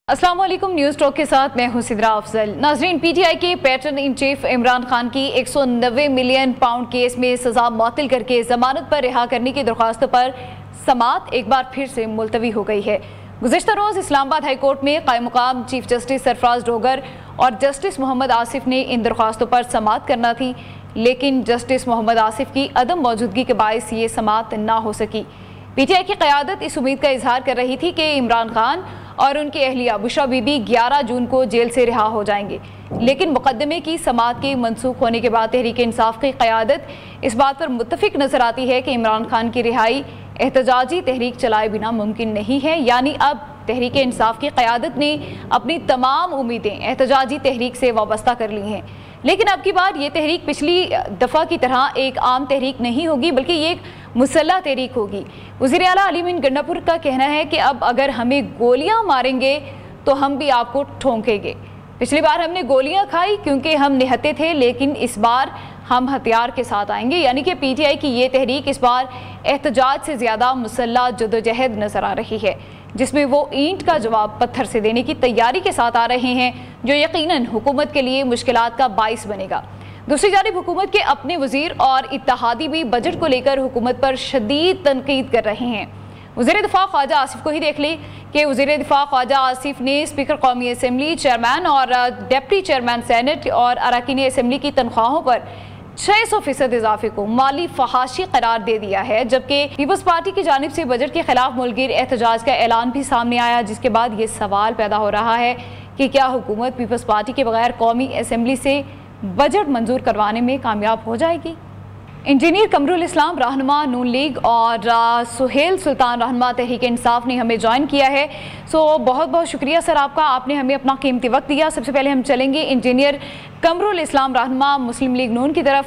अस्सलाम वालेकुम, news talk के साथ मैं हूं सिद्रा अफजल। नाजरीन, पीटीआई के pattern in chief Imran Khan की 190 मिलियन पाउंड केस में सजा मुअत्तल करके जमानत पर रिहा करने की दरख्वास्तों पर समाअत एक बार फिर से मुलतवी हो गई है। गुज़िश्ता रोज़ इस्लामाबाद हाई कोर्ट में कायम मुकाम चीफ जस्टिस सरफराज डोगर और जस्टिस मोहम्मद आसिफ ने इन दरख्वास्तों पर समाअत करना थी, लेकिन जस्टिस मोहम्मद आसिफ की अदम मौजूदगी के बायस ये समाअत ना हो सकी। पीटीआई की क़यादत इस उम्मीद का इजहार कर रही थी कि इमरान खान और उनकी अहलिया बुशरा बीबी 11 जून को जेल से रिहा हो जाएंगे, लेकिन मुकदमे की समाअत के मनसूख होने के बाद तहरीक इंसाफ की क़यादत इस बात पर मुत्तफिक नजर आती है कि इमरान खान की रिहाई एहतजाजी तहरीक चलाए बिना मुमकिन नहीं है। यानी अब तहरीक इंसाफ की क़यादत ने अपनी तमाम उम्मीदें एहतजाजी तहरीक से वाबस्ता कर ली हैं, लेकिन अब की बार ये तहरीक पिछली दफ़ा की तरह एक आम तहरीक नहीं होगी, बल्कि ये एक मुसल्लह तहरीक होगी। वज़ीर आला अली मीन गंडापुर का कहना है कि अब अगर हमें गोलियां मारेंगे तो हम भी आपको ठोंकेंगे। पिछली बार हमने गोलियां खाई क्योंकि हम निहत्ते थे, लेकिन इस बार हम हथियार के साथ आएंगे। यानी कि पीटीआई की ये तहरीक इस बार एहतजाज से ज़्यादा मुसल्लह जदोजहद नज़र आ रही है, जिसमें वो ईंट का जवाब पत्थर से देने की तैयारी के साथ आ रहे हैं, जो यकीनन हुकूमत के लिए मुश्किलात का बाइस बनेगा। दूसरी जानिब हुकूमत के अपने वजीर और इत्तेहादी भी बजट को लेकर हुकूमत पर शदीद तनकीद कर रहे हैं। वज़ीर दिफा ख्वाजा आसिफ को ही देख ली कि वज़ीर दिफा ख्वाजा आसिफ ने स्पीकर कौमी असम्बली, चेयरमैन और डिप्टी चेयरमैन सेनेट और अरकान असम्बली की तनख्वाहों पर 600% इजाफे को माली फहाशी करार दे दिया है, जबकि पीपल्स पार्टी की जानिब से बजट के खिलाफ मुल्कीर एहतजाज का ऐलान भी सामने आया, जिसके बाद ये सवाल पैदा हो रहा है कि क्या हुकूमत पीपल्स पार्टी के बगैर कौमी असम्बली से बजट मंजूर करवाने में कामयाब हो जाएगी। इंजीनियर कमरुल इस्लाम रहनुमा नून लीग और सुहेल सुल्तान रहनुमा तहरीक इंसाफ ने हमें ज्वाइन किया है। सो बहुत बहुत शुक्रिया सर आपका, आपने हमें अपना कीमती वक्त दिया। सबसे पहले हम चलेंगे इंजीनियर कमरुल इस्लाम रहनुमा मुस्लिम लीग नून की तरफ।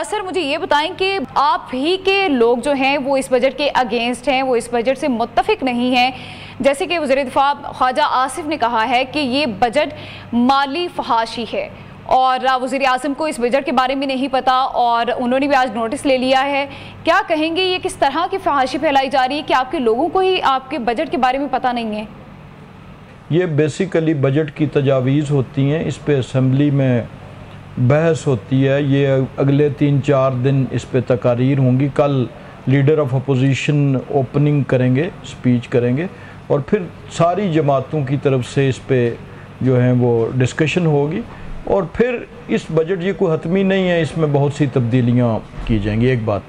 सर मुझे ये बताएं कि आप ही के लोग जो हैं वो इस बजट के अगेंस्ट हैं, वो इस बजट से मुत्तफिक नहीं हैं। जैसे कि वज़ीर दिफा ख्वाजा आसिफ ने कहा है कि ये बजट माली फहाशी है और वज़ीर आज़म को इस बजट के बारे में नहीं पता और उन्होंने भी आज नोटिस ले लिया है। क्या कहेंगे, ये किस तरह की फहाशी फैलाई जा रही है कि आपके लोगों को ही आपके बजट के बारे में पता नहीं है? ये बेसिकली बजट की तजावीज़ होती हैं, इस पे असम्बली में बहस होती है। ये अगले 3-4 दिन इस पे तकारीर होंगी। कल लीडर ऑफ अपोजिशन ओपनिंग करेंगे, स्पीच करेंगे और फिर सारी जमातों की तरफ से इस पे जो है वो डिस्कशन होगी और फिर इस बजट ये कोई हतमी नहीं है, इसमें बहुत सी तब्दीलियाँ की जाएंगी। एक बात।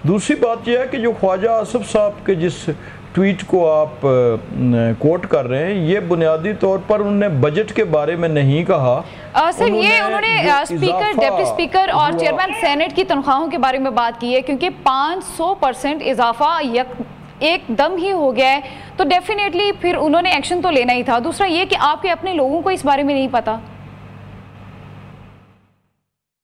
दूसरी बात यह है कि जो ख्वाजा आसिफ साहब के जिस ट्वीट को आप कोट कर रहे हैं, ये बुनियादी तौर पर उन्होंने बजट के बारे में नहीं कहा। सर ये उन्होंने स्पीकर, डिप्टी स्पीकर और चेयरमैन सेनेट की तनख्वाहों के बारे में बात की है, क्योंकि 500% इजाफा एकदम ही हो गया है, तो डेफिनेटली फिर उन्होंने एक्शन तो लेना ही था। दूसरा ये कि आपके अपने लोगों को इस बारे में नहीं पता।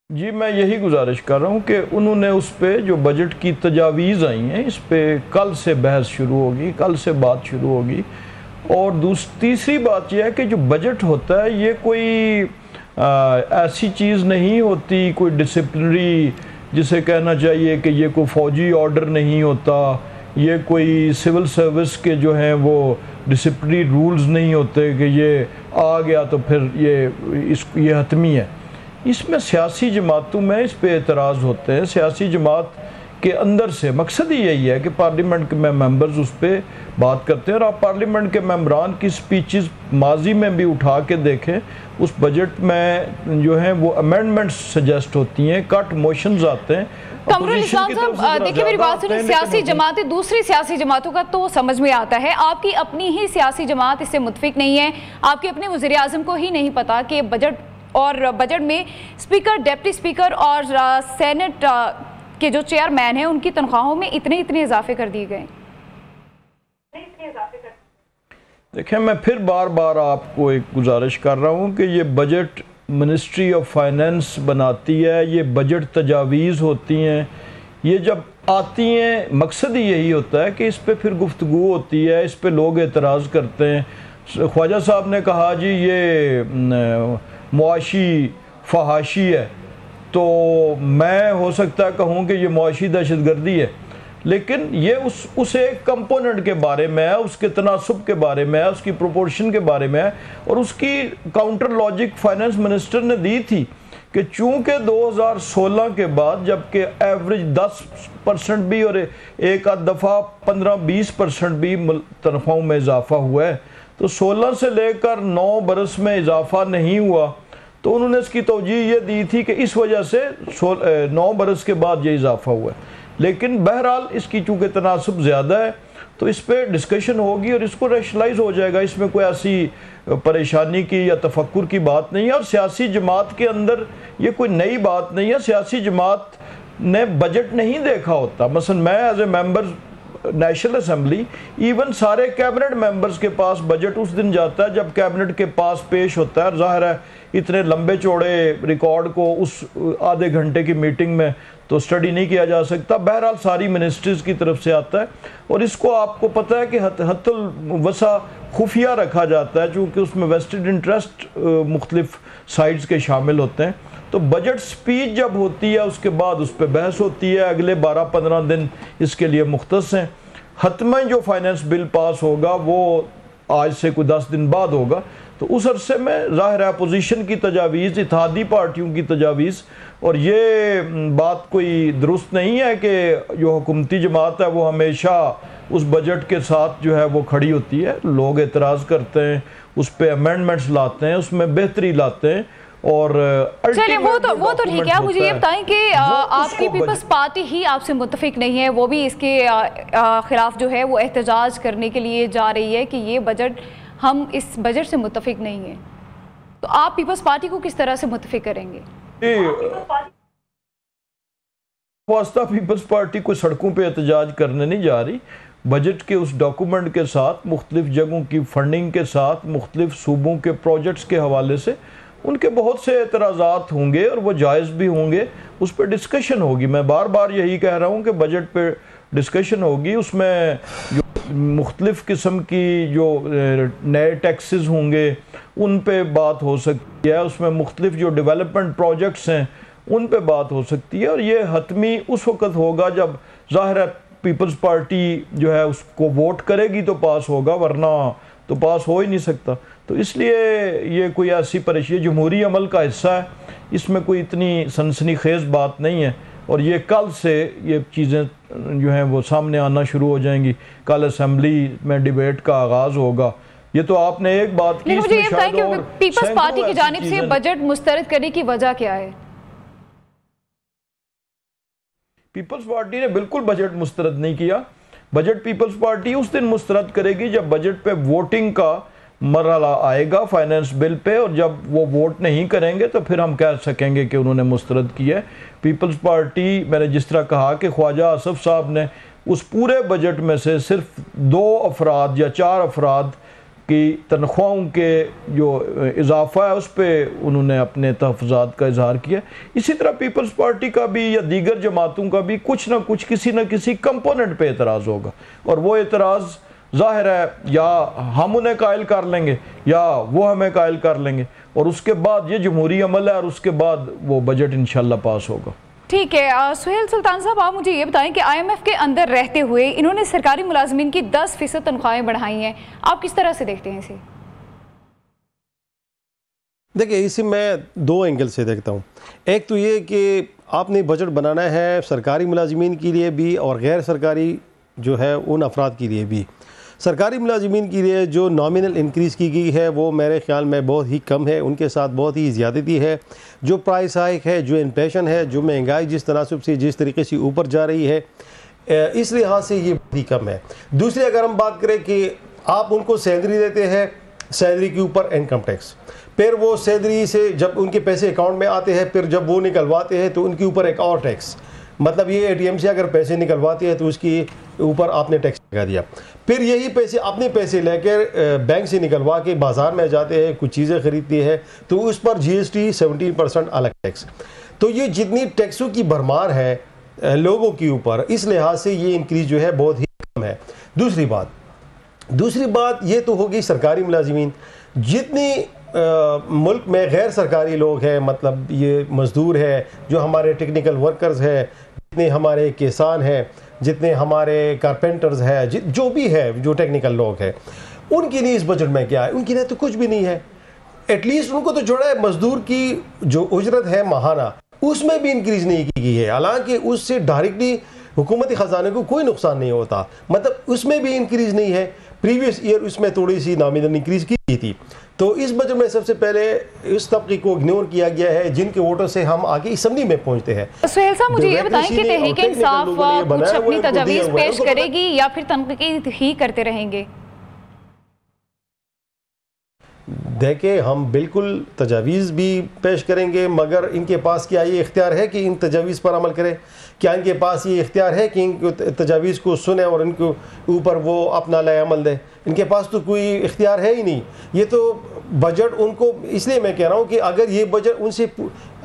जी मैं यही गुजारिश कर रहा हूँ कि उन्होंने उस पे जो बजट की तजावीज़ आई हैं, इस पे कल से बहस शुरू होगी, कल से बात शुरू होगी। और तीसरी बात यह है कि जो बजट होता है ये कोई ऐसी चीज़ नहीं होती, कोई डिसिप्लिनरी जिसे कहना चाहिए कि ये कोई फ़ौजी ऑर्डर नहीं होता, ये कोई सिविल सर्विस के जो हैं वो डिसिप्लिनरी रूल्स नहीं होते कि ये आ गया तो फिर ये हतमी है। इसमें सियासी जमातों में इस पे एतराज़ होते हैं। सियासी जमात के अंदर से मकसद ही यही है कि पार्लियामेंट के मेंबर्स उस पर बात करते हैं और आप पार्लियामेंट के मेंबरान की स्पीचेस माजी में भी उठा के देखें, उस बजट में जो है वो अमेंडमेंट्स सजेस्ट होती हैं, कट मोशंस आते हैं। कमरुल इस्लाम साहब देखिए मेरी बात सुनिए, सियासी जमातें दूसरी सियासी जमातों का तो समझ में आता है, आपकी अपनी ही सियासी जमात इससे मुत्तफिक नहीं है। आपके अपने वज़ीर आज़म को ही नहीं पता कि बजट में स्पीकर, डिप्टी स्पीकर और सेनेट के जो चेयरमैन हैं उनकी तनख्वाहों में इतने इजाफे कर दिए गए। देखें मैं फिर बार बार आपको एक गुजारिश कर रहा हूँ कि ये बजट मिनिस्ट्री ऑफ फाइनेंस बनाती है, ये बजट तजावीज़ होती हैं, ये जब आती हैं मकसद ही यही होता है कि इस पे फिर गुफ्तगू होती है, इस पे लोग एतराज़ करते हैं। ख्वाजा साहब ने कहा जी ये मुआशी फहाशी है, तो मैं हो सकता है कहूँ कि ये मुआशी दहशतगर्दी है। लेकिन ये उस एक कंपोनेंट के बारे में है, उसके तनासुब के बारे में है, उसकी प्रोपोर्शन के बारे में है। और उसकी काउंटर लॉजिक फाइनेंस मिनिस्टर ने दी थी कि चूंकि 2016 के बाद जबकि एवरेज 10% भी और एक आध दफ़ा 15-20% भी तनख्वाहों में इजाफा हुआ है, तो 16 से लेकर 9 बरस में इजाफा नहीं हुआ। तो उन्होंने इसकी तौजीह ये दी थी कि इस वजह से 9 बरस के बाद ये इजाफा हुआ है। लेकिन बहरहाल इसकी चूँकि तनासुब ज़्यादा है तो इस पर डिस्कशन होगी और इसको रैशनलाइज हो जाएगा। इसमें कोई ऐसी परेशानी की या तफक्कुर की बात नहीं है। और सियासी जमात के अंदर ये कोई नई बात नहीं है। सियासी जमात ने बजट नहीं देखा होता। मसलन मैं as a member national assembly, even सारे कैबिनेट मेंबर्स के पास बजट उस दिन जाता है जब कैबिनेट के पास पेश होता है। जाहिर है इतने लंबे चौड़े रिकॉर्ड को उस आधे घंटे की मीटिंग में तो स्टडी नहीं किया जा सकता। बहरहाल सारी मिनिस्ट्रीज़ की तरफ से आता है और इसको आपको पता है कि हत्तुल वसा खुफिया रखा जाता है, चूँकि उसमें वेस्टेड इंटरेस्ट मुख्तलिफ साइड्स के शामिल होते हैं। तो बजट स्पीच जब होती है उसके बाद उस पर बहस होती है। अगले 12-15 दिन इसके लिए मुख्तस हैं। हतमन जो फाइनेंस बिल पास होगा वो आज से कोई 10 दिन बाद होगा। तो उस अरसे में ज़ाहिर है अपोजिशन की तजावीज़, इत्तेहादी पार्टियों की तजावीज़, और ये बात कोई दुरुस्त नहीं है कि जो हुकूमती जमात है वो हमेशा उस बजट के साथ जो है वो खड़ी होती है। लोग एतराज़ करते हैं, उस पर अमेंडमेंट्स लाते हैं, उसमें बेहतरी लाते हैं। और चलिए वो तो ठीक है। आप मुझे ये बताएं कि आपकी पीपल्स पार्टी ही आपसे मुत्तफिक नहीं है, वो भी इसके खिलाफ जो है वो एहतजाज करने के लिए जा रही है कि ये बजट, हम इस बजट से मुत्तफिक नहीं है। तो आप पीपल्स पार्टी को किस तरह से मुत्तफिक करेंगे? वास्ता पीपल्स पार्टी कोई सड़कों पे एहतजाज करने नहीं जा रही। बजट के उस डॉक्यूमेंट के साथ, मुख्तलिफ जगहों की फंडिंग के साथ, मुख्तलिफ सूबों के प्रोजेक्ट्स के हवाले से उनके बहुत से एतराज़ात होंगे और वो जायज़ भी होंगे। उस पर डिस्कशन होगी। मैं बार बार यही कह रहा हूँ कि बजट पे डिस्कशन होगी। उसमें जो मुख्तलिफ किस्म की जो नए टैक्सेस होंगे उन पे बात हो सकती है। उसमें मुख्तलिफ जो डेवलपमेंट प्रोजेक्ट्स हैं उन पे बात हो सकती है। और ये हतमी उस वक़्त होगा जब ज़ाहिर है पीपल्स पार्टी जो है उसको वोट करेगी तो पास होगा, वरना तो पास हो ही नहीं सकता। तो इसलिए ये कोई ऐसी परेशानी, जमहूरी अमल का हिस्सा है, इसमें कोई इतनी सनसनीखेज़ बात नहीं है। और ये कल से ये चीज़ें जो हैं वो सामने आना शुरू हो जाएंगी। कल असेंबली में डिबेट का आगाज़ होगा। ये तो आपने एक बात की। मुझे ये बताएं कि पीपल्स पार्टी की जानिब से बजट मुस्तरद करने की वजह क्या है? पीपल्स पार्टी ने बिल्कुल बजट मुस्तरद नहीं किया। बजट पीपल्स पार्टी उस दिन मुस्तरद करेगी जब बजट पे वोटिंग का मरहला आएगा फाइनेंस बिल पे, और जब वो वोट नहीं करेंगे तो फिर हम कह सकेंगे कि उन्होंने मुस्तरद किया है। पीपल्स पार्टी, मैंने जिस तरह कहा कि ख्वाजा आसफ साहब ने उस पूरे बजट में से सिर्फ 2 अफराद या 4 अफराद की तनख्वाहों के जो इजाफा है उस पर उन्होंने अपने तहफ़्फ़ुज़ात का इजहार किया। इसी तरह पीपल्स पार्टी का भी या दीगर जमातों का भी कुछ ना कुछ किसी न किसी कंपोनेंट पे एतराज़ होगा, और वो एतराज़ ज़ाहिर है या हम उन्हें कायल कर लेंगे या वो हमें कायल कर लेंगे, और उसके बाद ये जमहूरी अमल है और उसके बाद वो बजट इंशाल्लाह पास होगा। ठीक है। सुहेल सुल्तान साहब, आप मुझे ये बताएं कि IMF के अंदर रहते हुए इन्होंने सरकारी मुलाजमीन की 10% तनख्वाहें बढ़ाई हैं, आप किस तरह से देखते हैं इसे? देखिए, इसे मैं 2 एंगल से देखता हूँ। एक तो ये कि आपने बजट बनाना है सरकारी मुलाजमीन के लिए भी और गैर सरकारी जो है उन अफराद के लिए भी। सरकारी मुलाजमीन के लिए जो नॉमिनल इंक्रीज़ की गई है वो मेरे ख़्याल में बहुत ही कम है, उनके साथ बहुत ही ज़्यादती है। जो प्राइस हाइक है, जो इन्फ्लेशन है, जो महंगाई जिस तनासब से जिस तरीके से ऊपर जा रही है, इस लिहाज से ये बहुत ही कम है। दूसरी अगर हम बात करें कि आप उनको सैलरी देते हैं, सैलरी के ऊपर इनकम टैक्स, फिर वो सैलरी से जब उनके पैसे अकाउंट में आते हैं, फिर जब वो निकलवाते हैं तो उनके ऊपर एक और टैक्स, मतलब ये ATM से अगर पैसे निकलवाते हैं तो उसके ऊपर आपने टैक्स लगा दिया। फिर यही पैसे अपने पैसे लेकर बैंक से निकलवा के बाज़ार में जाते हैं, कुछ चीज़ें ख़रीदते हैं तो उस पर GST 17% अलग टैक्स। तो ये जितनी टैक्सों की भरमार है लोगों के ऊपर, इस लिहाज से ये इंक्रीज़ जो है बहुत ही कम है। दूसरी बात ये तो होगी सरकारी मुलाजिमीन। जितनी मुल्क में गैर सरकारी लोग हैं, मतलब ये मज़दूर है, जो हमारे टेक्निकल वर्कर्स हैं, जितने हमारे किसान हैं, जितने हमारे कारपेंटर्स हैं, जो भी है, जो टेक्निकल लोग हैं, उनके लिए इस बजट में क्या है? उनके लिए तो कुछ भी नहीं है। एटलीस्ट उनको तो जोड़ा है, मजदूर की जो उजरत है माहाना, उसमें भी इंक्रीज नहीं की गई है, हालांकि उससे डायरेक्टली हुकूमती ख़जाने को कोई नुकसान नहीं होता, मतलब उसमें भी इंक्रीज नहीं है। प्रीवियस ईयर उसमें थोड़ी सी नॉमिनल इंक्रीज की गई थी। तो इस बजट में सबसे पहले इस तबके को इग्नोर किया गया है जिनके वोटों से हम आगे असम्बली में पहुंचते हैं। सुहेल साहब, मुझे ये बताएं कि तहरीक इंसाफ कुछ अपनी तजावीज़ पेश करेगी या फिर तनकीद ही करते रहेंगे? देखें, हम बिल्कुल तजावीज़ भी पेश करेंगे, मगर इनके पास क्या ये इख्तियार है कि इन तजावीज़ पर अमल करें? क्या इनके पास ये इख्तियार है कि इन तजावीज़ को सुने और इनके ऊपर वो अपना लाए अमल दे? इनके पास तो कोई इख्तियार है ही नहीं। ये तो बजट उनको, इसलिए मैं कह रहा हूँ कि अगर ये बजट उनसे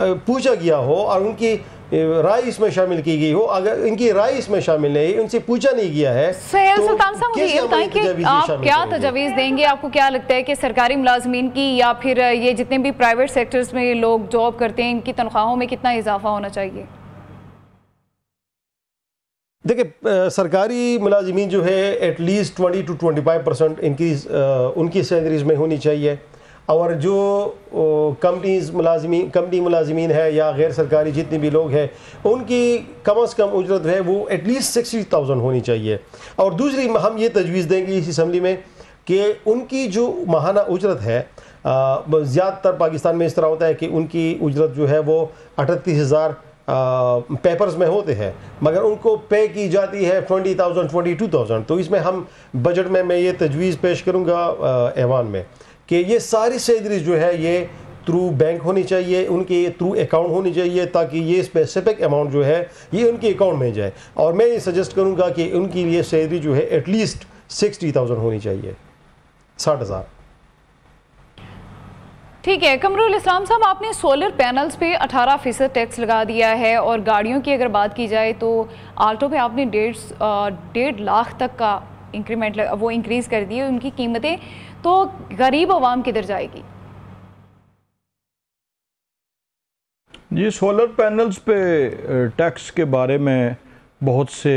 पूछा गया हो और उनकी राय इसमें शामिल की गई हो, अगर इनकी राय इसमें शामिल नहीं, उनसे पूछा नहीं गया है। सुहेल सुल्तान साहब, मुझे ये बताएं कि आप क्या तजावीज़ देंगे? आपको क्या लगता है कि सरकारी मुलाजमीन की या फिर ये जितने भी प्राइवेट सेक्टर्स में लोग जॉब करते हैं, इनकी तनख्वाहों में कितना इजाफा होना चाहिए? देखिए, सरकारी मुलाजमीन जो है एटलीस्ट 20 to 25% इंक्रीज़ उनकी सैलरीज में होनी चाहिए, और जो कंपनी मुलाजमीन है या गैर सरकारी जितने भी लोग हैं, उनकी कम से कम उजरत है वो एटलीस्ट 60,000 होनी चाहिए। और दूसरी हम ये तजवीज़ देंगे इस असम्बली में कि उनकी जो माहाना उजरत है, ज़्यादातर पाकिस्तान में इस तरह होता है कि उनकी उजरत जो है वो 38,000 पेपर्स में होते हैं, मगर उनको पे की जाती है 20,000 22,000। तो इसमें हम बजट में मैं ये तजवीज़ पेश करूँगा ऐवान में कि ये सारी सैलरीज जो है ये थ्रू बैंक होनी चाहिए, उनके थ्रू अकाउंट होनी चाहिए, ताकि ये स्पेसिफिक अमाउंट जो है ये उनके अकाउंट में जाए। और मैं ये सजेस्ट करूँगा कि उनकी ये सैलरी जो है एटलीस्ट 60,000 होनी चाहिए, 60,000। ठीक है। कमरुल इस्लाम साहब, आपने सोलर पैनल्स पे 18% टैक्स लगा दिया है, और गाड़ियों की अगर बात की जाए तो आल्टो पे आपने 1.5 लाख तक का इंक्रीमेंट वो इंक्रीज़ कर दी है उनकी कीमतें, तो गरीब आवाम किधर जाएगी? जी, सोलर पैनल्स पे टैक्स के बारे में बहुत से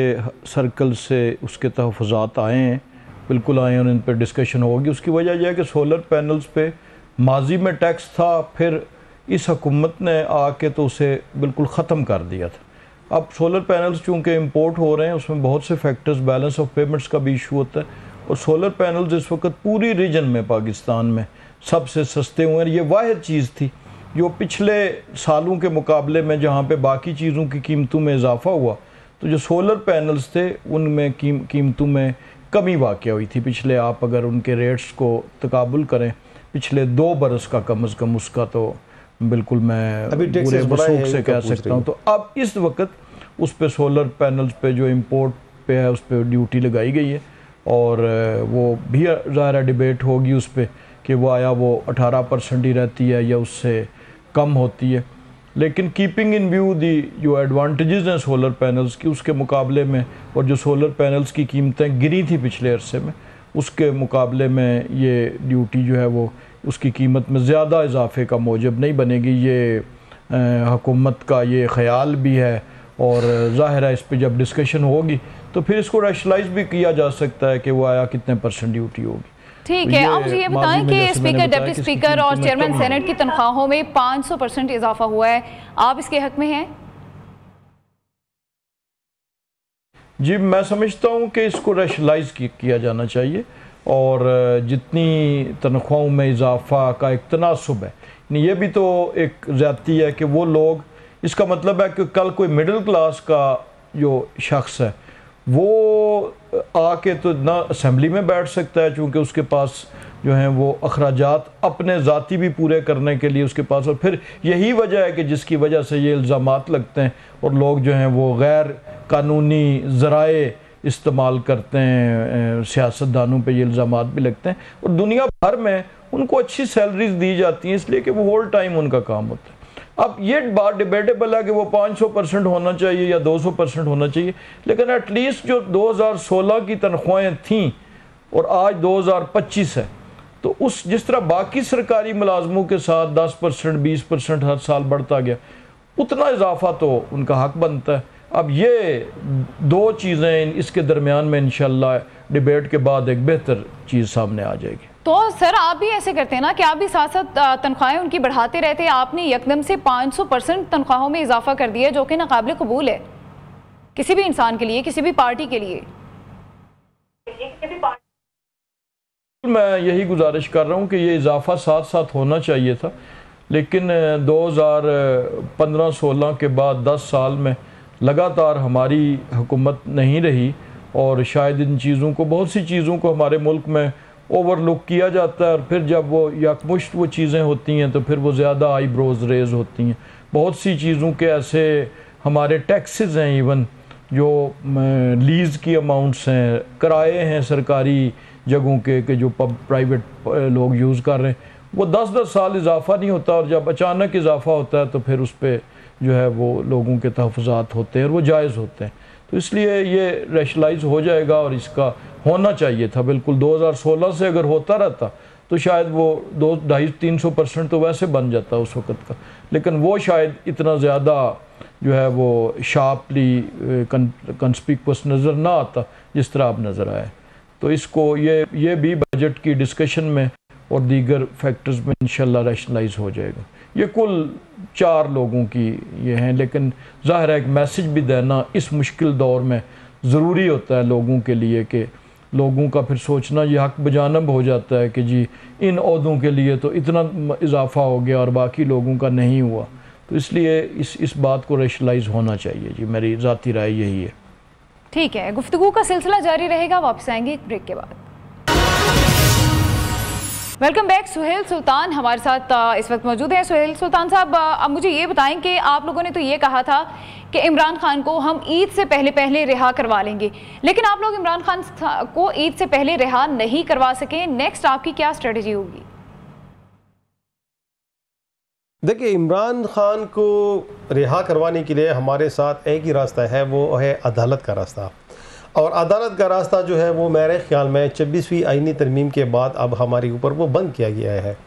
सर्कल से उसके तहफ़्फ़ुज़ात आए हैं, बिल्कुल आए हैं, और इन पर डिस्कशन होगी। उसकी वजह यह है कि सोलर पैनल्स पे माजी में टैक्स था, फिर इस हुकूमत ने आके तो उसे बिल्कुल ख़त्म कर दिया था। अब सोलर पैनल्स चूँकि इम्पोर्ट हो रहे हैं, उसमें बहुत से फैक्टर्स, बैलेंस ऑफ पेमेंट्स का भी इशू होता है, और सोलर पैनल्स इस वक्त पूरी रीजन में पाकिस्तान में सबसे सस्ते हुए हैं। ये वाहिद चीज़ थी जो पिछले सालों के मुकाबले में, जहाँ पे बाकी चीज़ों की कीमतों में इजाफा हुआ, तो जो सोलर पैनल्स थे उनमें कीमतों में कमी वाक़या हुई थी। पिछले, आप अगर उनके रेट्स को तकाबुल करें पिछले 2 बरस का कम से कम, उसका तो बिल्कुल मैं पूरे वसूख से कह सकता हूँ। तो अब इस वक्त उस पर सोलर पैनल्स पे जो इम्पोर्ट पे है उस पर ड्यूटी लगाई गई है, और वो भी ज़ाहिर डिबेट होगी उस पर कि वो आया वो 18% ही रहती है या उससे कम होती है। लेकिन कीपिंग इन व्यू दी जो एडवांटेजेस हैं सोलर पैनल्स की, उसके मुकाबले में, और जो सोलर पैनल्स की कीमतें गिरी थी पिछले अरसे में, उसके मुकाबले में ये ड्यूटी जो है वो उसकी कीमत में ज़्यादा इजाफे का मौजब नहीं बनेगी। ये हुकूमत का ये ख्याल भी है, और ज़ाहिर है इस पर जब डिस्कशन होगी तो फिर इसको रैशनलाइज भी किया जा सकता है कि वो आया कितने % ड्यूटी होगी। ठीक है। आप मुझे ये बताएं कि स्पीकर, डिप्टी स्पीकर और चेयरमैन सेनेट की तनख्वाहों में 500% इजाफा हुआ है, आप इसके हक में हैं? जी, मैं समझता हूँ कि इसको रैशनलाइज किया जाना चाहिए, और जितनी तनख्वाहों में इजाफा का एक तनासुब है, ये भी तो एक ज़्यादती है कि वो लोग, इसका मतलब है कि कल कोई मिडिल क्लास का जो शख्स है वो आके तो ना असम्बली में बैठ सकता है, चूँकि उसके पास जो हैं वो अखराजात अपने ज़ाती भी पूरे करने के लिए उसके पास, और फिर यही वजह है कि जिसकी वजह से ये इल्ज़ामात लगते हैं और लोग जो हैं वो गैर कानूनी ज़राए इस्तेमाल करते हैं, सियासतदानों पे ये इल्ज़ामात भी लगते हैं, और दुनिया भर में उनको अच्छी सैलरीज दी जाती हैं इसलिए कि वो होल टाइम उनका काम होता है। अब ये बात डिबेटेबल है कि वो 500% होना चाहिए या 200% होना चाहिए, लेकिन एटलीस्ट जो 2016 की तनख्वाहें थीं और आज 2025 है, तो उस जिस तरह बाकी सरकारी मुलाजमों के साथ 10% 20% हर साल बढ़ता गया, उतना इजाफा तो उनका हक बनता है। अब ये दो चीज़ें इसके दरमियान में इंशाल्लाह डिबेट के बाद एक बेहतर चीज़ सामने आ जाएगी। तो सर आप भी ऐसे करते हैं ना कि आप भी साथ साथ तनख्वाहें उनकी बढ़ाते रहते हैं। आपने यकदम से 500% तनख्वाहों में इजाफा कर दिया, जो कि नाकाबिल कबूल है किसी भी इंसान के लिए, किसी भी पार्टी के लिए। मैं यही गुजारिश कर रहा हूँ कि ये इजाफा साथ साथ होना चाहिए था, लेकिन 2015-16 के बाद 10 साल में लगातार हमारी हुकूमत नहीं रही और शायद इन चीज़ों को, बहुत सी चीज़ों को हमारे मुल्क में ओवरलुक किया जाता है और फिर जब वो यकमुश्त वो चीज़ें होती हैं तो फिर वो ज़्यादा आईब्रोज रेज होती हैं। बहुत सी चीज़ों के ऐसे हमारे टैक्सेस हैं, इवन जो लीज़ की अमाउंट्स हैं, किराए हैं सरकारी जगहों के जो प्राइवेट लोग यूज़ कर रहे हैं, वो 10-10 साल इजाफा नहीं होता और जब अचानक इजाफा होता है तो फिर उस पर जो है वो लोगों के तहफ़्फ़ुज़ात होते हैं और वो जायज़ होते हैं। तो इसलिए ये रैशनलाइज हो जाएगा और इसका होना चाहिए था बिल्कुल। 2016 से अगर होता रहता तो शायद वो 200-250-300% तो वैसे बन जाता उस वक़्त का, लेकिन वो शायद इतना ज़्यादा जो है वो शार्पली कंस्पिक्वस नज़र ना आता जिस तरह आप नज़र आए। तो इसको ये भी बजट की डिस्कशन में और दीगर फैक्टर्स में इंशाल्लाह रैशनलाइज हो जाएगा। ये कुल 4 लोगों की ये हैं, लेकिन ज़ाहिर है एक मैसेज भी देना इस मुश्किल दौर में ज़रूरी होता है लोगों के लिए, कि लोगों का फिर सोचना ये हक बजानब हो जाता है कि जी इन ओहदों के लिए तो इतना इजाफा हो गया और बाकी लोगों का नहीं हुआ। तो इसलिए इस बात को रैशनलाइज होना चाहिए जी, मेरी ज़ाती राय यही है। ठीक है, गुफ्तगू का सिलसिला जारी रहेगा, वापस आएंगे एक ब्रेक के बाद। Welcome back. सुहेल सुल्तान हमारे साथ इस वक्त मौजूद हैं। सुहेल सुल्तान साहब, अब मुझे ये बताएं कि आप लोगों ने तो ये कहा था कि इमरान खान को हम ईद से पहले रिहा करवा लेंगे, लेकिन आप लोग इमरान खान को ईद से पहले रिहा नहीं करवा सके। नेक्स्ट आपकी क्या स्ट्रेटजी होगी? देखिए, इमरान खान को रिहा करवाने के लिए हमारे साथ एक ही रास्ता है, वो है अदालत का रास्ता। और अदालत का रास्ता जो है वो मेरे ख्याल में 26वीं आईनी तरमीम के बाद अब हमारे ऊपर वो बंद किया गया है।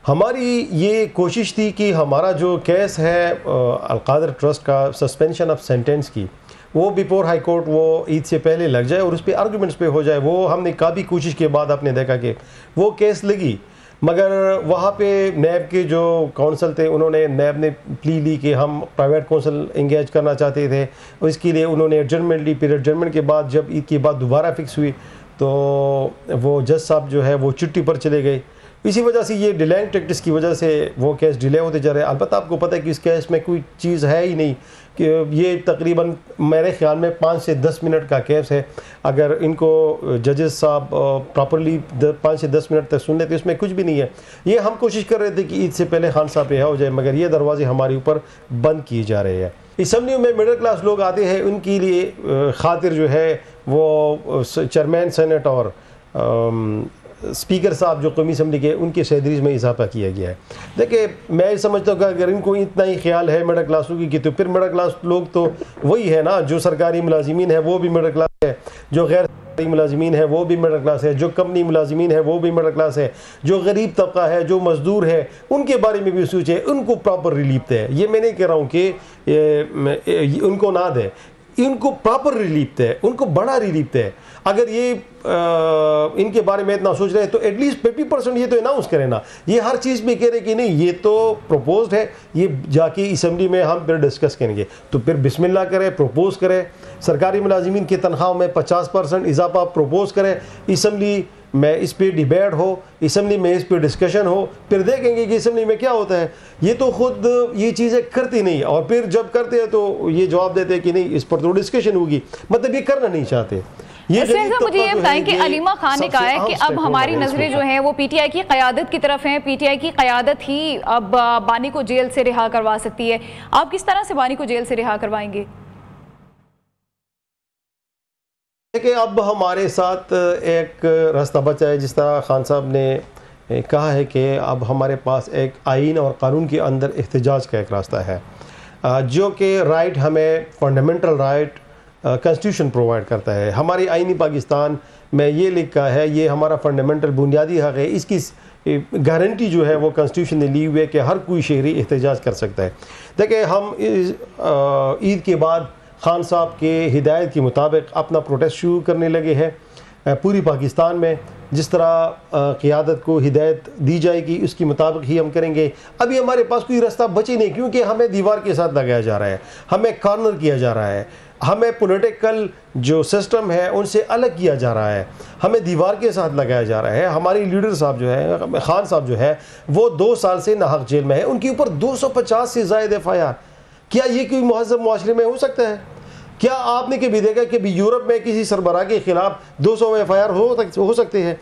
हमारी ये कोशिश थी कि हमारा जो केस है अलकादर ट्रस्ट का सस्पेंशन ऑफ सेंटेंस की, वो बिफोर हाई कोर्ट वो ईद से पहले लग जाए और उस पर आर्गूमेंट्स पे हो जाए। वो हमने काफ़ी कोशिश के बाद आपने देखा कि वो केस लगी, मगर वहाँ पे नैब के जो काउंसिल थे, उन्होंने नैब ने प्ली ली कि हम प्राइवेट काउंसिल इंगेज करना चाहते थे और इसके लिए उन्होंने एडजमेंट ली। फिर एडजमेंट के बाद जब ईद के बाद दोबारा फिक्स हुई तो वो जज साहब जो है वो छुट्टी पर चले गए। इसी वजह से ये डिलेइंग टैक्टिक्स की वजह से वो केस डिले होते जा रहे हैं। अलबत्ता आपको पता है कि इस केस में कोई चीज़ है ही नहीं, कि ये तकरीबन मेरे ख्याल में 5 से 10 मिनट का केस है। अगर इनको जजेस साहब प्रॉपरली 5 से 10 मिनट तक सुन लेते, इसमें कुछ भी नहीं है। ये हम कोशिश कर रहे थे कि ईद से पहले खान साहब रिहा हो जाए, मगर ये दरवाजे हमारे ऊपर बंद किए जा रहे हैं। असम्बली में मिडिल क्लास लोग आते हैं, उनके लिए खातिर जो है वो चेयरमैन सेनेट और स्पीकर साहब जो कौमी असम्बली के, उनके सैलरीज में इजाफा किया गया है। देखिए, मैं समझता हूँ कि अगर इनको इतना ही ख्याल है मिडिल क्लासों की, तो फिर मिडिल क्लास लोग तो वही है ना, जो सरकारी मुलाजिमीन है वो भी मिडिल क्लास है, जो गैर सरकारी मुलाजिमीन है वो भी मिडिल क्लास है, जो कंपनी मुलाजिमीन है वो भी मिडिल क्लास है, जो गरीब तबका है, जो मजदूर है, उनके बारे में भी सोचे, उनको प्रॉपर रिलीफ दे। ये मैं नहीं कह रहा हूँ कि उनको ना दे, इनको प्रॉपर रिलीफ दे, उनको बड़ा रिलीफ दे। अगर ये इनके बारे में इतना सोच रहे हैं तो एटलीस्ट 50% ये तो अनाउंस करें ना। ये हर चीज़ में कह रहे कि नहीं ये तो प्रपोज्ड है, ये जाके असम्बली में हम फिर डिस्कस करेंगे, तो फिर बिस्मिल्लाह करें, प्रपोज करें। सरकारी मुलाजिमीन की तनख्वाह में 50% इजाफा प्रपोज करें, असम्बली में इस पर डिबेट हो, असम्बली में इस पर डिस्कशन हो, फिर देखेंगे कि असम्बली में क्या होता है। ये तो खुद ये चीज़ें करती नहीं, और फिर जब करते हैं तो ये जवाब देते हैं कि नहीं इस पर तो डिस्कशन होगी, मतलब ये करना नहीं चाहते। मुझे ये बताएं कि अलीमा खान ने कहा है कि अब हमारी नजरें जो हैं वो पीटीआई की क़यादत की तरफ हैं, पीटीआई की क़यादत ही अब बानी को जेल से रिहा करवा सकती है। आप किस तरह से बानी को जेल से रिहा करवाएंगे? देखिए, अब हमारे साथ एक रास्ता बचा है, जिस तरह खान साहब ने कहा है कि अब हमारे पास एक आइन और कानून के अंदर एहतजाज का एक रास्ता है, जो कि राइट हमें फंडामेंटल राइट कॉन्स्टिट्यूशन प्रोवाइड करता है। हमारी आईनी पाकिस्तान में ये लिखा है, ये हमारा फंडामेंटल बुनियादी हक़ है, इसकी गारंटी जो है वो कॉन्स्टिट्यूशन ने ली हुई है कि हर कोई शहरी एहतजाज कर सकता है। देखिए, हम ईद के बाद खान साहब के हिदायत के मुताबिक अपना प्रोटेस्ट शुरू करने लगे हैं। पूरी पाकिस्तान में जिस तरह क़ियादत को हिदायत दी जाएगी उसके मुताबिक ही हम करेंगे। अभी हमारे पास कोई रास्ता बचे नहीं, क्योंकि हमें दीवार के साथ लगाया जा रहा है, हमें कॉर्नर किया जा रहा है, हमें पॉलिटिकल जो सिस्टम है उनसे अलग किया जा रहा है, हमें दीवार के साथ लगाया जा रहा है। हमारी लीडर साहब जो है, खान साहब जो है, वो 2 साल से नाहक जेल में है, उनके ऊपर 250 से ज़ायद FIR। क्या ये कोई महज़ब मुआशरे में हो सकता है? क्या आपने कभी देखा कि भी यूरोप में किसी सरबराह के खिलाफ 200 FIR हो सकते हैं?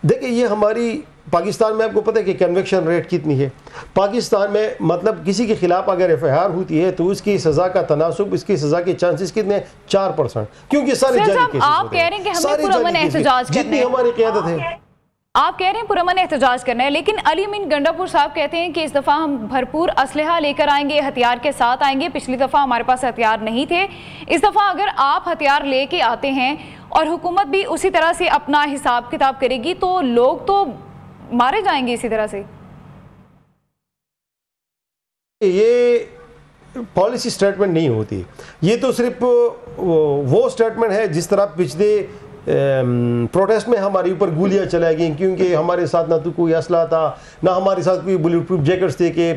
देखिए, ये हमारी पाकिस्तान में आपको पता है कि कन्विक्शन रेट कितनी है। पाकिस्तान में मतलब किसी के खिलाफ अगर FIR होती है तो उसकी सज़ा का तनासुब, इसकी सज़ा के चांसेस कितने? 4%, क्योंकि सारे जाली केसेस आप कह रहे हैं कि हमें पुरअमन एहतजाज करना है, जितनी हमारी क़यादत है। आप कह रहे हैं पुरअमन एहतजाज करना है, लेकिन अली अमीन गंडापुर साहब कहते हैं कि इस दफ़ा हम भरपूर असलहा लेकर आएंगे, हथियार के साथ आएंगे। पिछली दफ़ा हमारे पास हथियार नहीं थे, इस दफ़ा अगर आप हथियार लेके आते हैं और हुकूमत भी उसी तरह से अपना हिसाब किताब करेगी तो लोग तो मारे जाएंगे इसी तरह से। ये पॉलिसी स्टेटमेंट नहीं होती, ये तो सिर्फ वो स्टेटमेंट है जिस तरह पिछले प्रोटेस्ट में हमारे ऊपर गोलियां चलाई गई, क्योंकि हमारे साथ ना तो कोई असला था, ना हमारे साथ कोई बुलेट प्रूफ जैकेट्स थे कि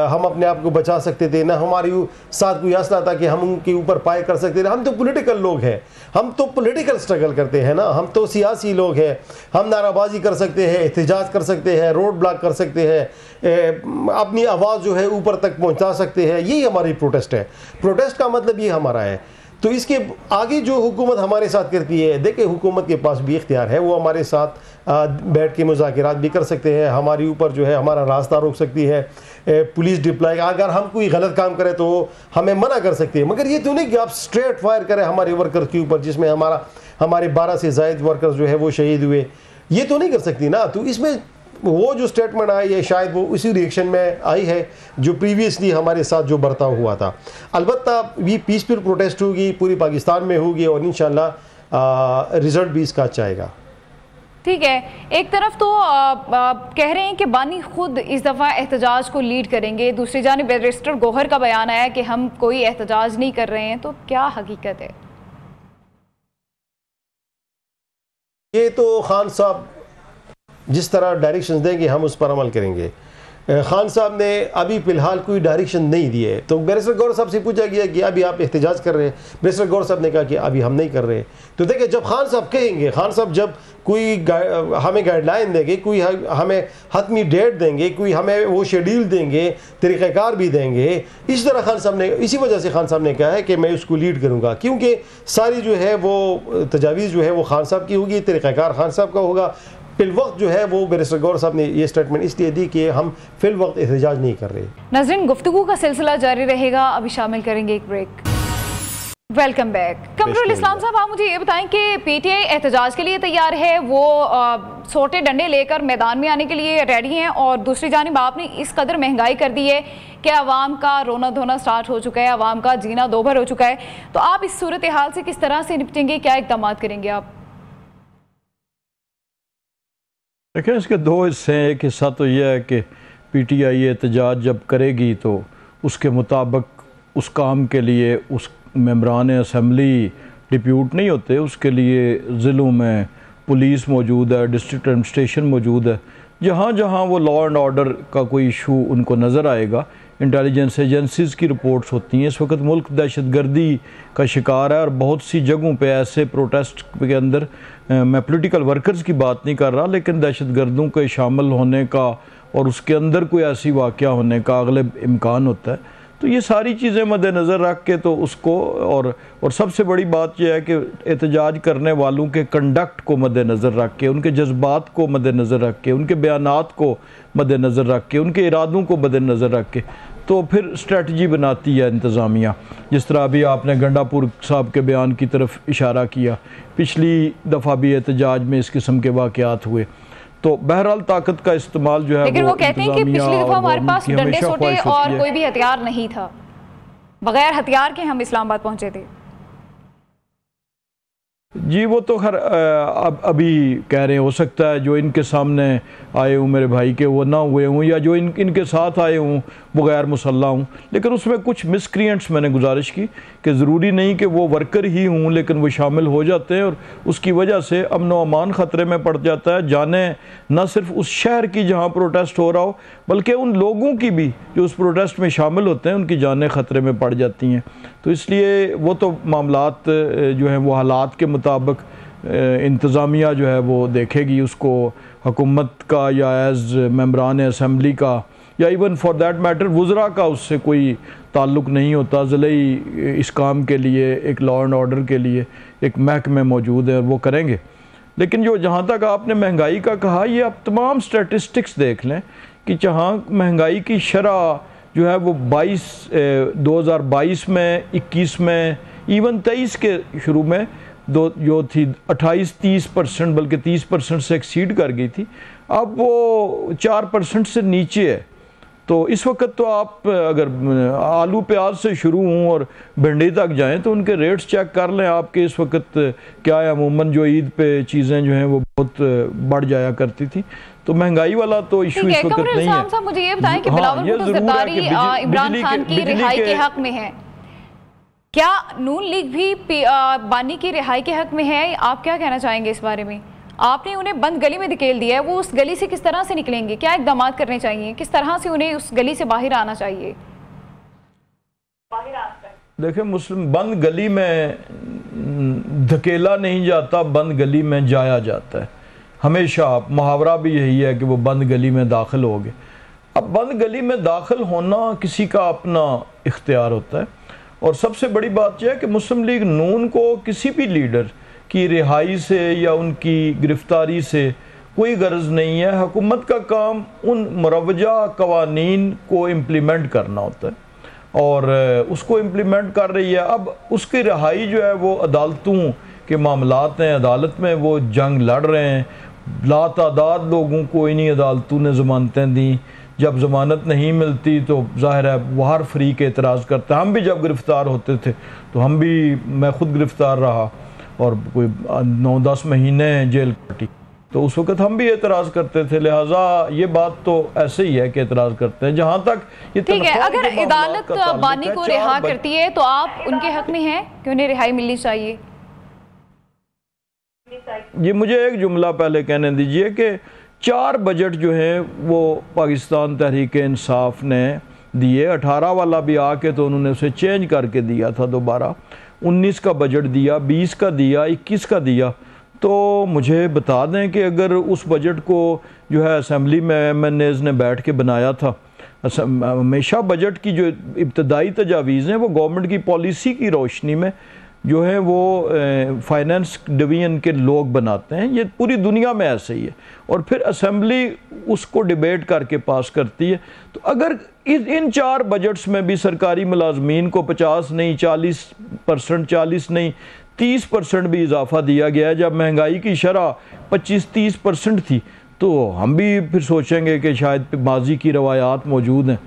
हम अपने आप को बचा सकते थे, ना हमारे साथ कोई असला था कि हम उनके ऊपर फायर कर सकते थे। हम तो पॉलिटिकल लोग हैं, हम तो पॉलिटिकल स्ट्रगल करते हैं ना, हम तो सियासी लोग हैं। हम नाराबाजी कर सकते हैं, एहतजाज कर सकते हैं, रोड ब्लॉक कर सकते हैं, अपनी आवाज़ जो है ऊपर तक पहुंचा सकते हैं। यही हमारी प्रोटेस्ट है। प्रोटेस्ट का मतलब ये हमारा है। तो इसके आगे जो हुकूमत हमारे साथ करती है, देखिए हुकूमत के पास भी इख्तियार है, वो हमारे साथ बैठ के मुज़ाकरात भी कर सकते हैं, हमारे ऊपर जो है हमारा रास्ता रोक सकती है, पुलिस डिप्लॉय, अगर हम कोई गलत काम करें तो हमें मना कर सकती है। मगर ये तो नहीं कि आप स्ट्रेट फायर करें हमारे वर्कर्स के ऊपर, जिसमें हमारे 12 से ज़ायद वर्कर्स जो है वो शहीद हुए। ये तो नहीं कर सकती ना। तो इसमें वो जो स्टेटमेंट आई है शायद वो उसी रिएक्शन में आई है जो प्रीवियसली हमारे साथ जो बर्ताव हुआ था। अलबत्ता ये पीसफुल प्रोटेस्ट होगी, पूरी पाकिस्तान में होगी और इंशाल्लाह रिजल्ट भी इसका अच्छा आएगा। ठीक है, एक तरफ तो कह रहे हैं कि बानी खुद इस दफ़ा एहतजाज को लीड करेंगे, दूसरी जानिब बैरिस्टर गौहर का बयान आया कि हम कोई एहतजाज नहीं कर रहे हैं, तो क्या हकीकत है? ये तो खान साहब जिस तरह डायरेक्शन देंगे हम उस पर अमल करेंगे। खान साहब ने अभी फ़िलहाल कोई डायरेक्शन नहीं दी है। तो बैरिस्टर गौहर साहब से पूछा गया कि अभी आप एहतजाज कर रहे हैं, बैरिस्टर गौहर साहब ने कहा कि अभी हम नहीं कर रहे। तो देखिए, जब खान साहब कहेंगे, खान साहब जब कोई हमें गाइडलाइन देंगे, कोई हमें हतमी डेट देंगे, कोई हमें वो शेड्यूल देंगे, तरीक़ाकार भी देंगे, इस तरह खान साहब ने, इसी वजह से खान साहब ने कहा है कि मैं उसको लीड करूँगा, क्योंकि सारी जो है वो तजावीज़ जो है वो खान साहब की होगी, तरीक़ाकार खान साहब का होगा। फिल वक्त जो है वो बैरिस्टर गौहर साहब ने ये स्टेटमेंट इसलिए दी कि हम फिल वक्त एहतजाज नहीं कर रहे। नाज़रीन, गुफ्तगू का सिलसिला जारी रहेगा, अभी शामिल करेंगे एक break. Welcome back. Qamrul Islam साहब, आप मुझे ये बताएं कि PTI एहतजाज के लिए तैयार है, वो सोटे डंडे लेकर मैदान में आने के लिए रेडी हैं, और दूसरी जानिब आपने इस कदर महंगाई कर दी है कि आवाम का रोना धोना स्टार्ट हो चुका है, आवाम का जीना दोभर हो चुका है, तो आप इस सूरत हाल से किस तरह से निपटेंगे, क्या इक़दाम करेंगे आप? देखिए, इसके 2 हिस्से हैं। एक हिस्सा तो यह है कि PTI एहतजाज जब करेगी तो उसके मुताबिक उस काम के लिए उस मेंबरान असम्बली डिप्यूट नहीं होते, उसके लिए ज़िलों में पुलिस मौजूद है, डिस्ट्रिक्ट एडमिनिस्ट्रेशन मौजूद है। जहाँ जहाँ वो लॉ एंड ऑर्डर का कोई इशू उनको नज़र आएगा, इंटेलिजेंस एजेंसीज़ की रिपोर्ट्स होती हैं। इस वक्त मुल्क दहशतगर्दी का शिकार है और बहुत सी जगहों पे ऐसे प्रोटेस्ट के अंदर मैं पॉलिटिकल वर्कर्स की बात नहीं कर रहा, लेकिन दहशतगर्दों के शामिल होने का और उसके अंदर कोई ऐसी वाक़या होने का अगले इम्कान होता है। तो ये सारी चीज़ें मद्देनज़र रख के तो उसको और सबसे बड़ी बात यह है कि एहतजाज करने वालों के कंडक्ट को मद्देनज़र रख के, उनके जज्बात को मद्देनज़र रख के, उनके बयानात को मद्देनज़र रख के, उनके इरादों को मद्देनज़र रख के तो फिर स्ट्रेटजी बनाती है इंतज़ामिया। जिस तरह अभी आपने गंडापुर साहब के बयान की तरफ इशारा किया, पिछली दफ़ा भी एहतजाज में इस किस्म के वाक़यात हुए। तो बहरहाल ताकत का इस्तेमाल जो है, लेकिन वो कहते हैं कि पिछली दफ़ा हमारे पास डंडे सोटे और कोई भी हथियार नहीं था, बगैर हथियार के हम इस्लामाबाद पहुंचे थे। जी, वो तो खैर अभी कह रहे हैं, हो सकता है जो इनके सामने आए हों मेरे भाई के वो ना हुए हों, या जो इनके साथ आए हों बगैर मुसल्ला हूँ, लेकिन उसमें कुछ मिसक्रिएंट्स मैंने गुजारिश की कि ज़रूरी नहीं कि वो वर्कर ही हूँ, लेकिन वो शामिल हो जाते हैं और उसकी वजह से अमन व अमान ख़तरे में पड़ जाता है। जाने न सिर्फ उस शहर की जहाँ प्रोटेस्ट हो रहा हो, बल्कि उन लोगों की भी जो उस प्रोटेस्ट में शामिल होते हैं, उनकी जानें ख़तरे में पड़ जाती हैं। तो इसलिए वो तो मामलात जो हैं वो हालात के मुताबिक इंतज़ामिया जो है वो देखेगी, उसको हुकूमत का या एज़ मेंबरान असम्बली का या इवन फॉर दैट मैटर वुज़रा का उससे कोई ताल्लुक़ नहीं होता। ज़िले इस काम के लिए, एक लॉ एंड ऑर्डर के लिए एक महकमे मौजूद है और वो करेंगे। लेकिन जो जहाँ तक आपने महंगाई का कहा, ये आप तमाम स्टैटिस्टिक्स देख लें कि जहाँ महंगाई की शरह जो है वो 2022 में, 21 में, इवन 23 के शुरू में जो थी 28-30%, बल्कि 30% से एक्सीड कर गई थी, अब वो 4% से नीचे है। तो इस वक्त तो आप अगर आलू प्याज से शुरू हों और भिंडी तक जाएं तो उनके रेट्स चेक कर लें आपके इस वक्त क्या है। अमूमन जो ईद पे चीज़ें जो हैं वो बहुत बढ़ जाया करती थी, तो महंगाई वाला तो इशू इस वक्त नहीं है। साहब मुझे ये बताएं कि बिलावल भुट्टो ज़रदारी इमरान खान की रिहाई के हक में है, क्या नून लीग भी बानी की रिहाई के हक में है? आप क्या कहना चाहेंगे इस बारे में? आपने उन्हें बंद गली में धकेल दिया है, वो उस गली से किस तरह से निकलेंगे? क्या इक़दाम करने चाहिए? किस तरह से उन्हें उस गली से बाहर आना चाहिए? देखिए, मुस्लिम बंद गली में धकेला नहीं जाता, बंद गली में जाया जाता है। हमेशा मुहावरा भी यही है कि वो बंद गली में दाखिल हो गए। अब बंद गली में दाखिल होना किसी का अपना इख्तियार होता है, और सबसे बड़ी बात यह है कि मुस्लिम लीग नून को किसी भी लीडर की रिहाई से या उनकी गिरफ्तारी से कोई गर्ज नहीं है। हुकूमत का काम उन मुरवजा कवानीन को इम्प्लीमेंट करना होता है और उसको इम्प्लीमेंट कर रही है। अब उसकी रिहाई जो है वो अदालतों के मामलात हैं, अदालत में वो जंग लड़ रहे हैं। लातादाद लोगों को इन्हीं अदालतों ने ज़मानतें दी। जब ज़मानत नहीं मिलती तो ज़ाहिर है बाहर फ्री के एतराज़ करते हैं। हम भी जब गिरफ़्तार होते थे तो हम भी, मैं ख़ुद गिरफ़्तार रहा और कोई 9-10 महीने जेल कटी, तो उस वक्त हम भी एतराज़ करते थे। लिहाजा ये बात तो ऐसे ही है कि एतराज़ करते हैं। जहाँ तक ये ठीक है, अगर अदालत बानी को रिहा करती है तो आप उनके हक में हैं कि उन्हें रिहाई मिलनी चाहिए? ये मुझे एक जुमला पहले कहने दीजिए कि 4 बजट जो हैं वो पाकिस्तान तहरीक इंसाफ ने दिए। 18 वाला भी आके तो उन्होंने उसे चेंज करके दिया था दोबारा। 19 का बजट दिया, 20 का दिया, 21 का दिया। तो मुझे बता दें कि अगर उस बजट को जो है असेंबली में MNAs ने बैठ के बनाया था, हमेशा बजट की जो इब्तदाई तजावीज़ हैं वो गवर्नमेंट की पॉलिसी की रोशनी में जो है वो फाइनेंस डिवीजन के लोग बनाते हैं। ये पूरी दुनिया में ऐसे ही है, और फिर असेंबली उसको डिबेट करके पास करती है। तो अगर इन 4 बजट्स में भी सरकारी मुलाजमीन को 50 नहीं 40%, 40 नहीं 30% भी इजाफा दिया गया है, जब महंगाई की शरह 25-30% थी, तो हम भी फिर सोचेंगे कि शायद माजी की रवायात मौजूद हैं।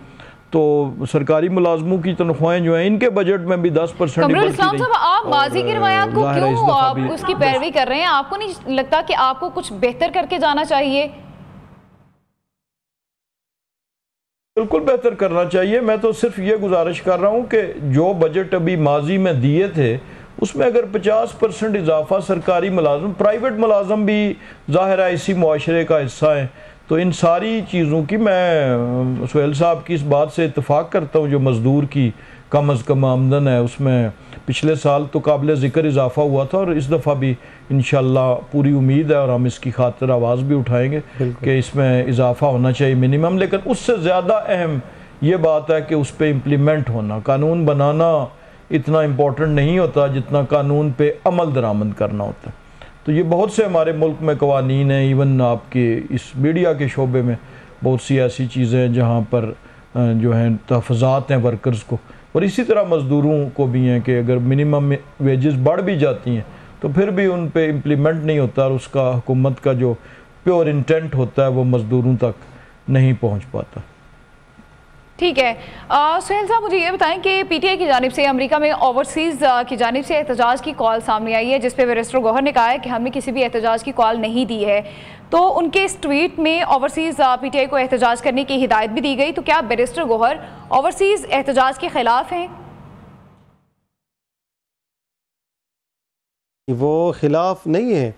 तो सरकारी मुलाजमों की तनख्वाहें जो हैं इनके बजट में भी 10% इस्लाम साहब, आप माजी की रवायात को क्यों आप उसकी पैरवी कर रहे हैं? आपको नहीं लगता कि आपको कुछ बेहतर करके जाना चाहिए? बिल्कुल बेहतर करना चाहिए। मैं तो सिर्फ ये गुजारिश कर रहा हूँ कि जो बजट अभी माजी में दिए थे उसमें अगर 50% इजाफा सरकारी मुलाजम, प्राइवेट मुलाजम भी ज़ाहिर है इसी मुआशरे का हिस्सा है, तो इन सारी चीज़ों की मैं सुहेल साहब की इस बात से इत्तफाक करता हूँ। जो मज़दूर की कम अज़ कम आमदन है उसमें पिछले साल तो काबिल ज़िक्र इजाफा हुआ था, और इस दफ़ा भी इंशाल्लाह पूरी उम्मीद है और हम इसकी खातिर आवाज़ भी उठाएंगे कि इसमें इजाफा होना चाहिए मिनिमम। लेकिन उससे ज़्यादा अहम ये बात है कि उस पर इम्प्लीमेंट होना, कानून बनाना इतना इम्पोर्टेंट नहीं होता जितना कानून पे अमल दरामद करना होता है। तो ये बहुत से हमारे मुल्क में कवानीन हैं, इवन आपके इस मीडिया के शोबे में बहुत सी ऐसी चीज़ें हैं जहाँ पर जो हैं तहफ़्फ़ुज़ात हैं वर्कर्स को, और इसी तरह मज़दूरों को भी हैं कि अगर मिनिमम वेजेस बढ़ भी जाती हैं तो फिर भी उन पे इम्प्लीमेंट नहीं होता, और उसका हुकूमत का जो प्योर इंटेंट होता है वो मज़दूरों तक नहीं पहुँच पाता। ठीक है, सुहेल साहब मुझे ये बताएं कि PTI की जानिब से अमेरिका में ओवरसीज़ की जानिब से एहतजाज की कॉल सामने आई है, जिस पे बैरिस्टर गौहर ने कहा है कि हमने किसी भी एहतजाज की कॉल नहीं दी है। तो उनके इस ट्वीट में ओवरसीज़ पीटीआई को एहतजाज करने की हिदायत भी दी गई। तो क्या बैरिस्टर गौहर ओवरसीज़ एहतजाज के खिलाफ हैं? वो खिलाफ नहीं है,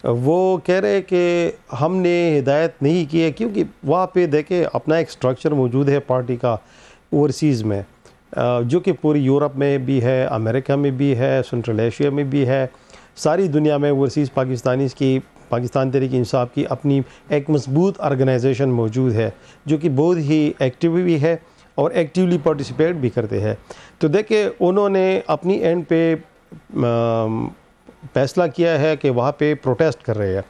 वो कह रहे कि हमने हिदायत नहीं की है, क्योंकि वहाँ पे देखे अपना एक स्ट्रक्चर मौजूद है पार्टी का ओवरसीज़ में, जो कि पूरी यूरोप में भी है, अमेरिका में भी है, सेंट्रल एशिया में भी है, सारी दुनिया में ओवरसीज़ पाकिस्तानीज़ की, पाकिस्तान तहरीक इंसाफ की अपनी एक मजबूत ऑर्गेनाइजेशन मौजूद है, जो कि बहुत ही एक्टिव भी है और एक्टिवली पार्टिसिपेट भी करते हैं। तो देखे उन्होंने अपनी एंड पे फैसला किया है कि वहाँ पे प्रोटेस्ट कर रहे हैं।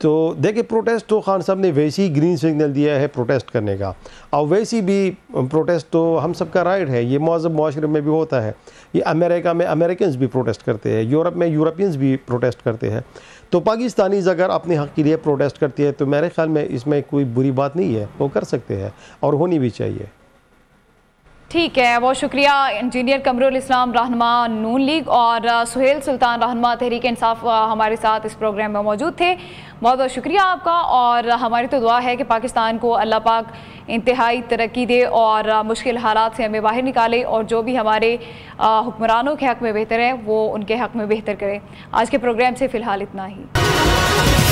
तो देखिए प्रोटेस्ट तो खान साहब ने वैसे ही ग्रीन सिग्नल दिया है प्रोटेस्ट करने का, और वैसी भी प्रोटेस्ट तो हम सबका राइट है, ये महज़ब माशरे में भी होता है। ये अमेरिका में अमेरिकन्स भी प्रोटेस्ट करते हैं, यूरोप में यूरोपियंस भी प्रोटेस्ट करते हैं। तो पाकिस्तानीज़ अगर अपने हक़ के लिए प्रोटेस्ट करती है तो मेरे ख्याल में इसमें कोई बुरी बात नहीं है, वो कर सकते हैं और होनी भी चाहिए। ठीक है, बहुत शुक्रिया इंजीनियर कमरुल इस्लाम रहनुमा नून लीग और सुहेल सुल्तान रहनुमा तहरीक इंसाफ हमारे साथ इस प्रोग्राम में मौजूद थे। बहुत बहुत शुक्रिया आपका, और हमारी तो दुआ है कि पाकिस्तान को अल्लाह पाक इंतहाई तरक्की दे और मुश्किल हालात से हमें बाहर निकाले, और जो भी हमारे हुक्मरानों के हक़ में बेहतर है वो उनके हक़ में बेहतर करे। आज के प्रोग्राम से फ़िलहाल इतना ही।